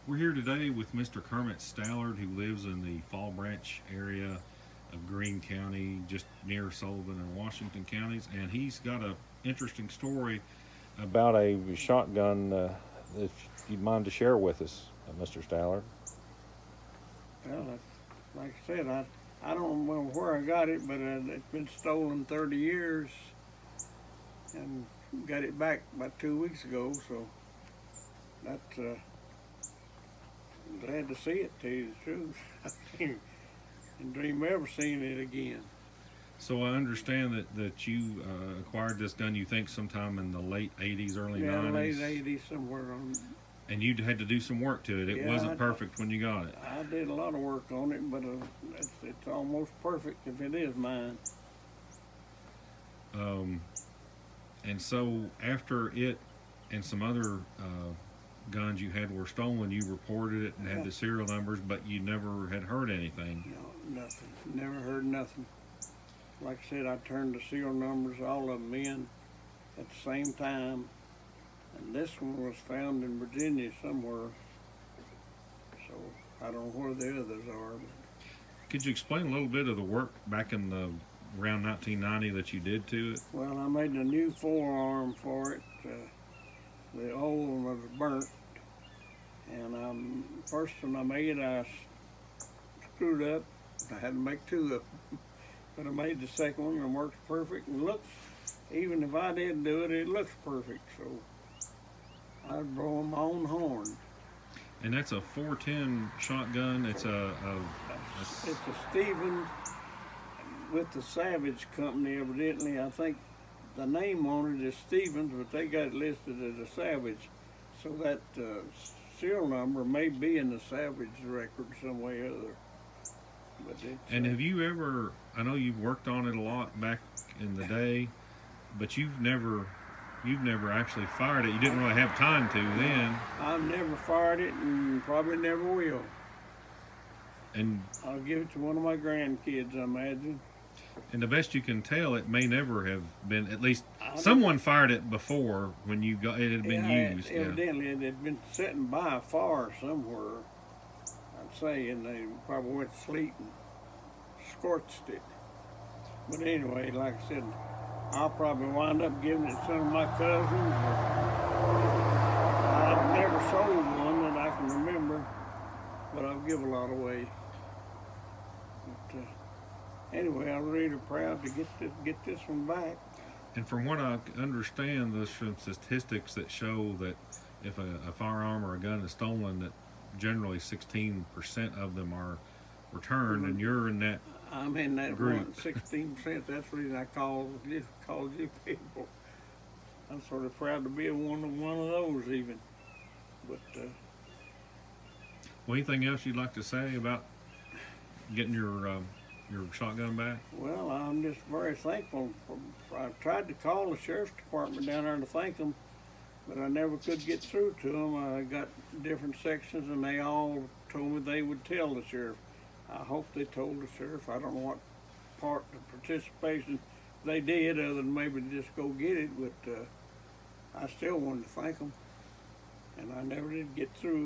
We're here today with Mr. Kermit Stallard, who lives in the Fall Branch area of Greene County, just near Sullivan and Washington counties, and he's got an interesting story about a shotgun if you'd mind to share with us, Mr. Stallard. Well, like I said, I don't remember where I got it, but it's been stolen 30 years, and got it back about 2 weeks ago. So that's glad to see it. To tell you the truth, and dream of ever seeing it again. So I understand that you acquired this gun, you think, sometime in the late 80s, early Yeah, 90s. late '80s somewhere on. And you had to do some work to it. It Yeah, wasn't perfect when you got it. I did a lot of work on it, but it's almost perfect if it is mine. And so after it and some other guns you had were stolen, you reported it and had the serial numbers, but you never had heard anything. No, nothing. Never heard nothing. Like I said, I turned the serial numbers, all of them in at the same time. And this one was found in Virginia somewhere. So I don't know where the others are. But, Could you explain a little bit of the work back in the around 1990 that you did to it? well, I made a new forearm for it. The old one was burnt. And first one I made, I screwed up. I had to make two of them. But I made the second one and it works perfect and looks, even if I didn't do it, it looks perfect. So I'd blow my own horn. And that's a 410 shotgun. It's It's a Stevens with the Savage Company, evidently. I think the name on it is Stevens, but they got it listed as a Savage. So that serial number may be in the Savage record some way or other. But and have you ever, I know you've worked on it a lot back in the day, but you've never actually fired it. You didn't really have time to then. I've never fired it and probably never will. And I'll give it to one of my grandkids, I imagine. And the best you can tell, it may never have been. At least someone fired it before when you got it had been used. Evidently, it had been sitting by a fire somewhere, I'd say, and they probably went to sleep and scorched it. But anyway, like I said, I'll probably wind up giving it to some of my cousins. I've never sold one that I can remember, but I'll give a lot away. But, anyway, I'm really proud to get this one back. And from what I understand, there's some statistics that show that if a firearm or a gun is stolen, that generally 16% of them are returned, and you're in that. I'm in that group. 16%. That's the reason I called you people. I'm sort of proud to be one of those even. But Well, anything else you'd like to say about getting your shotgun back? well, I'm just very thankful. I tried to call the sheriff's department down there to thank them, but I never could get through to them. I got different sections, and they all told me they would tell the sheriff. I hope they told the sheriff. I don't know what part of participation they did, other than maybe just go get it. But I still wanted to thank them, and I never did get through.